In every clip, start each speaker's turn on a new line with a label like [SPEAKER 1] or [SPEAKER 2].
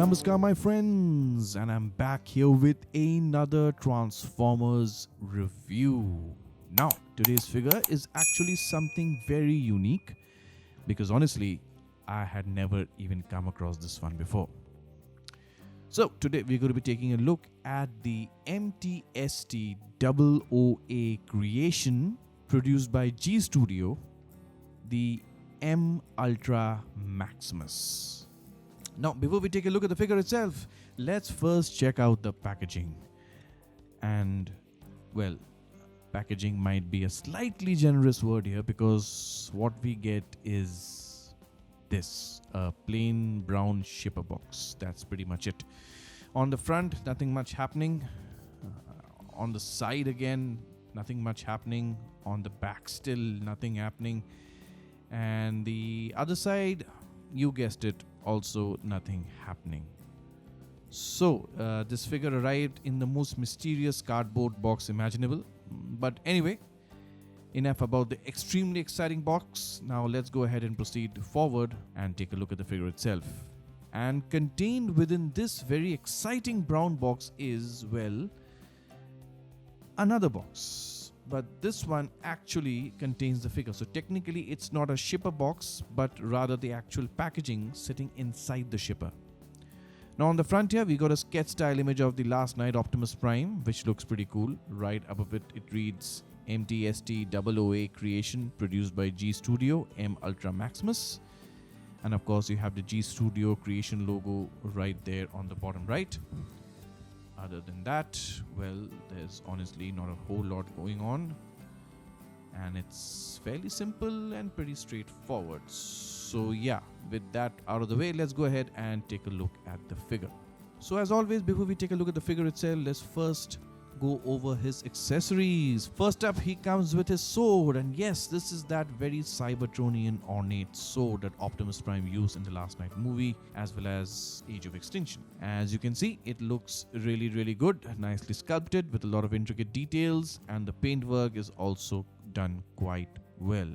[SPEAKER 1] Namaskar my friends, and I'm back here with another Transformers review. Now, today's figure is actually something very unique because honestly, I had never even come across this one before. So, today we're going to be taking a look at the MTST-00A Creation produced by G-Studio, the M Ultra Maximus. Now, before we take a look at the figure itself, let's first check out the packaging. And, well, packaging might be a slightly generous word here because what we get is this, a plain brown shipper box. That's pretty much it. On the front, nothing much happening. On the side again, nothing much happening. On the back, still nothing happening. And the other side, you guessed it, also nothing happening. So this figure arrived in the most mysterious cardboard box imaginable. But anyway, enough about the extremely exciting box. Now let's go ahead and proceed forward and take a look at the figure itself. And contained within this very exciting brown box is, well, another box. But this one actually contains the figure. So technically it's not a shipper box, but rather the actual packaging sitting inside the shipper. Now on the front here, we got a sketch style image of the last night Optimus Prime, which looks pretty cool. Right above it, it reads MTST-00A Creation produced by G-Studio M Ultra Maximus. And of course you have the G-Studio Creation logo right there on the bottom right. Other than that, well, there's honestly not a whole lot going on, and it's fairly simple and pretty straightforward. So yeah, with that out of the way, let's go ahead and take a look at the figure. So as always, before we take a look at the figure itself, let's first go over his accessories. First up, he comes with his sword, and yes, this is that very Cybertronian ornate sword that Optimus Prime used in the last night movie as well as Age of Extinction. As you can see, it looks really good, nicely sculpted with a lot of intricate details, and the paintwork is also done quite well.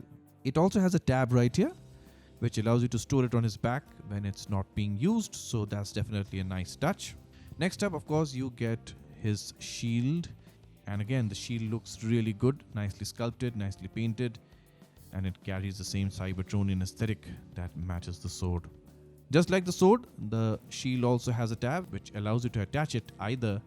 [SPEAKER 1] It also has a tab right here which allows you to store it on his back when it's not being used, so that's definitely a nice touch. Next up, of course, you get his shield, and again the shield looks really good, nicely sculpted, nicely painted, and it carries the same Cybertronian aesthetic that matches the sword. Just like the sword, the shield also has a tab which allows you to attach it either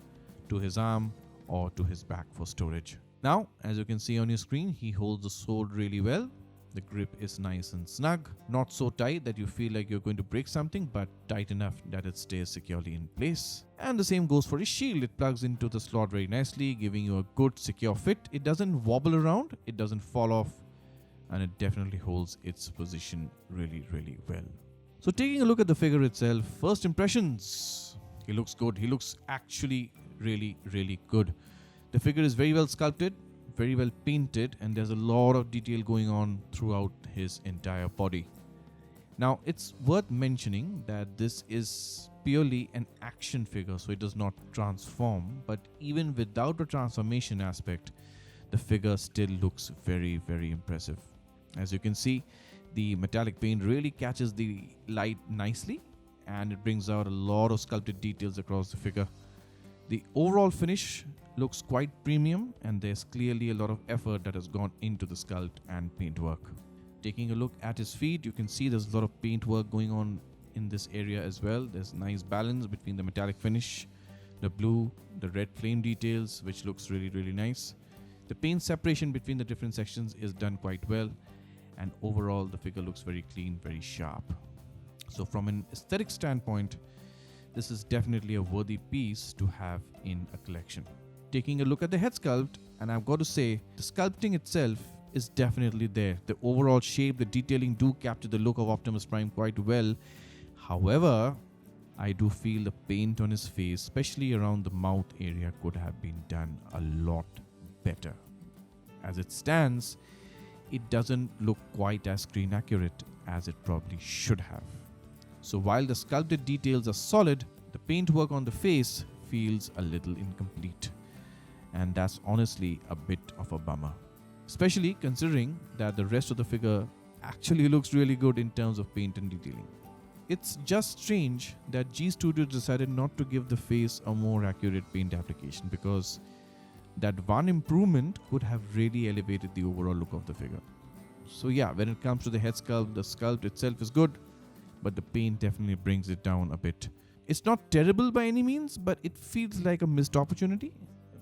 [SPEAKER 1] to his arm or to his back for storage. Now, as you can see on your screen, he holds the sword really well. The grip is nice and snug, not so tight that you feel like you're going to break something, but tight enough that it stays securely in place. And the same goes for his shield. It plugs into the slot very nicely, giving you a good secure fit. It doesn't wobble around, it doesn't fall off, and it definitely holds its position really well. So taking a look at the figure itself, first impressions, he looks good. He looks actually really good. The figure is very well sculpted, very well painted, and there's a lot of detail going on throughout his entire body. Now, it's worth mentioning that this is purely an action figure, so it does not transform, but even without the transformation aspect, the figure still looks very impressive. As you can see, the metallic paint really catches the light nicely, and it brings out a lot of sculpted details across the figure. The overall finish looks quite premium, and there's clearly a lot of effort that has gone into the sculpt and paintwork. Taking a look at his feet, you can see there's a lot of paintwork going on in this area as well. There's nice balance between the metallic finish, the blue, the red flame details, which looks really nice. The paint separation between the different sections is done quite well, and overall the figure looks very clean, very sharp. So from an aesthetic standpoint, this is definitely a worthy piece to have in a collection. Taking a look at the head sculpt, and I've got to say, the sculpting itself is definitely there. The overall shape, the detailing do capture the look of Optimus Prime quite well. However, I do feel the paint on his face, especially around the mouth area, could have been done a lot better. As it stands, it doesn't look quite as screen accurate as it probably should have. So while the sculpted details are solid, the paintwork on the face feels a little incomplete. And that's honestly a bit of a bummer, especially considering that the rest of the figure actually looks really good in terms of paint and detailing. It's just strange that G-Studio decided not to give the face a more accurate paint application, because that one improvement could have really elevated the overall look of the figure. So yeah, when it comes to the head sculpt, the sculpt itself is good, but the paint definitely brings it down a bit. It's not terrible by any means, but it feels like a missed opportunity.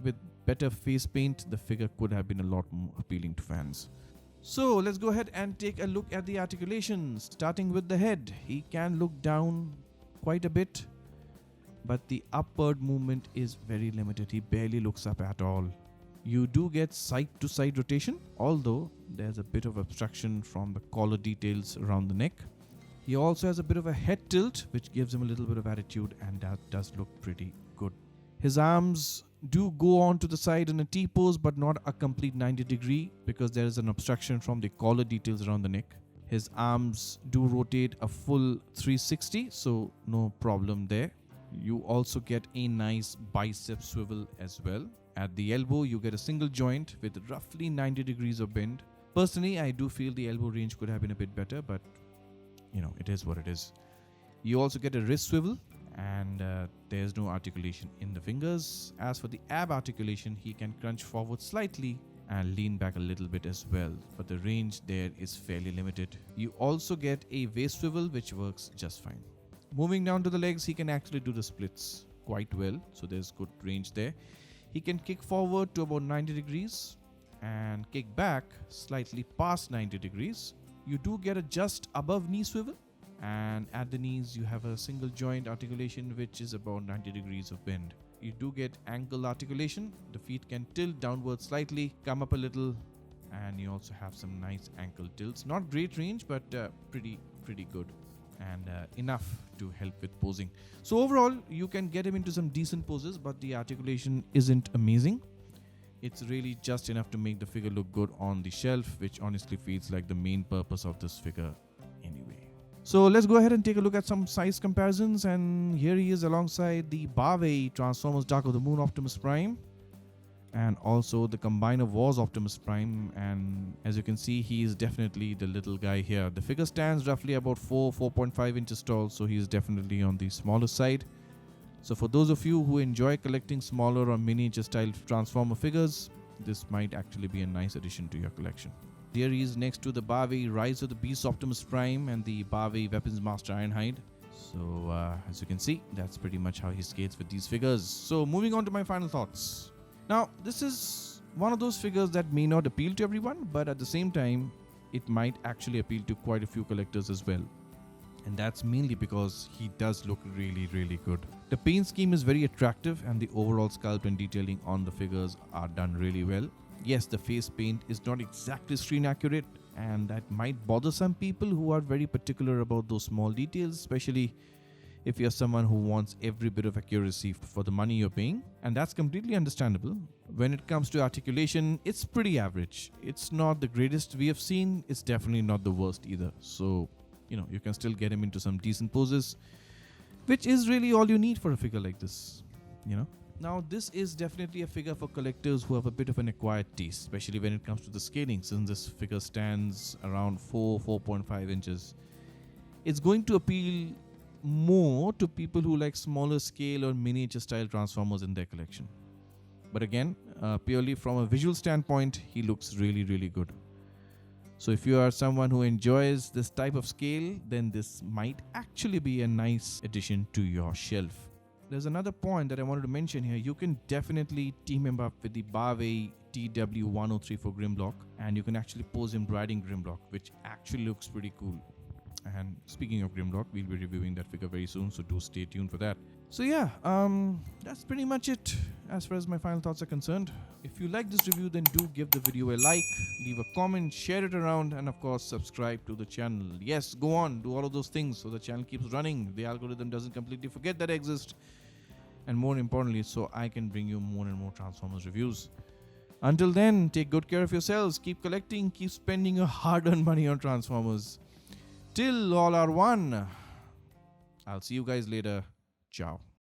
[SPEAKER 1] With better face paint, the figure could have been a lot more appealing to fans. So let's go ahead and take a look at the articulation. Starting with the head, he can look down quite a bit, but the upward movement is very limited. He barely looks up at all. You do get side to side rotation, although there's a bit of obstruction from the collar details around the neck. He also has a bit of a head tilt, which gives him a little bit of attitude, and that does look pretty good. His arms do go on to the side in a T-pose, but not a complete 90 degree, because there is an obstruction from the collar details around the neck. His arms do rotate a full 360, so no problem there. You also get a nice bicep swivel as well. At the elbow, you get a single joint with roughly 90 degrees of bend. Personally, I do feel the elbow range could have been a bit better, but it is what it is. You also get a wrist swivel, and there's no articulation in the fingers. As for the ab articulation, he can crunch forward slightly and lean back a little bit as well, but the range there is fairly limited. You also get a waist swivel, which works just fine. Moving down to the legs, he can actually do the splits quite well, so there's good range there. He can kick forward to about 90 degrees and kick back slightly past 90 degrees. You do get a just above knee swivel, and at the knees you have a single joint articulation which is about 90 degrees of bend. You do get ankle articulation. The feet can tilt downward slightly, come up a little, and you also have some nice ankle tilts. Not great range, but pretty good, and enough to help with posing. So overall, you can get him into some decent poses, but the articulation isn't amazing. It's really just enough to make the figure look good on the shelf, which honestly feels like the main purpose of this figure anyway. So let's go ahead and take a look at some size comparisons, and here he is alongside the Barway Transformers Dark of the Moon Optimus Prime, and also the Combiner Wars Optimus Prime, and as you can see, he is definitely the little guy here. The figure stands roughly about 4.5 inches tall, so he is definitely on the smaller side. So for those of you who enjoy collecting smaller or miniature style Transformer figures, this might actually be a nice addition to your collection. Here he is next to the Barway Rise of the Beast Optimus Prime and the Barway Weapons Master Ironhide. So as you can see, that's pretty much how he skates with these figures. So moving on to my final thoughts. Now, this is one of those figures that may not appeal to everyone, but at the same time, it might actually appeal to quite a few collectors as well. And that's mainly because he does look really good. The paint scheme is very attractive, and the overall sculpt and detailing on the figures are done really well. Yes, the face paint is not exactly screen accurate, and that might bother some people who are very particular about those small details, especially if you're someone who wants every bit of accuracy for the money you're paying, and that's completely understandable. When it comes to articulation, it's pretty average. It's not the greatest we have seen, it's definitely not the worst either. So you can still get him into some decent poses, which is really all you need for a figure like this. Now, this is definitely a figure for collectors who have a bit of an acquired taste, especially when it comes to the scaling, since this figure stands around 4.5 inches. It's going to appeal more to people who like smaller scale or miniature style Transformers in their collection. But again, purely from a visual standpoint, he looks really good. So if you are someone who enjoys this type of scale, then this might actually be a nice addition to your shelf. There's another point that I wanted to mention here. You can definitely team him up with the Barway TW-103 for Grimlock, and you can actually pose him riding Grimlock, which actually looks pretty cool. And speaking of Grimlock, we'll be reviewing that figure very soon, so do stay tuned for that. So yeah, that's pretty much it as far as my final thoughts are concerned. If you like this review, then do give the video a like, leave a comment, share it around, and of course subscribe to the channel. Yes, go on, do all of those things so the channel keeps running, the algorithm doesn't completely forget that I exist, and more importantly, so I can bring you more and more Transformers reviews. Until then, take good care of yourselves, keep collecting, keep spending your hard-earned money on Transformers. Till all are one. I'll see you guys later. Ciao.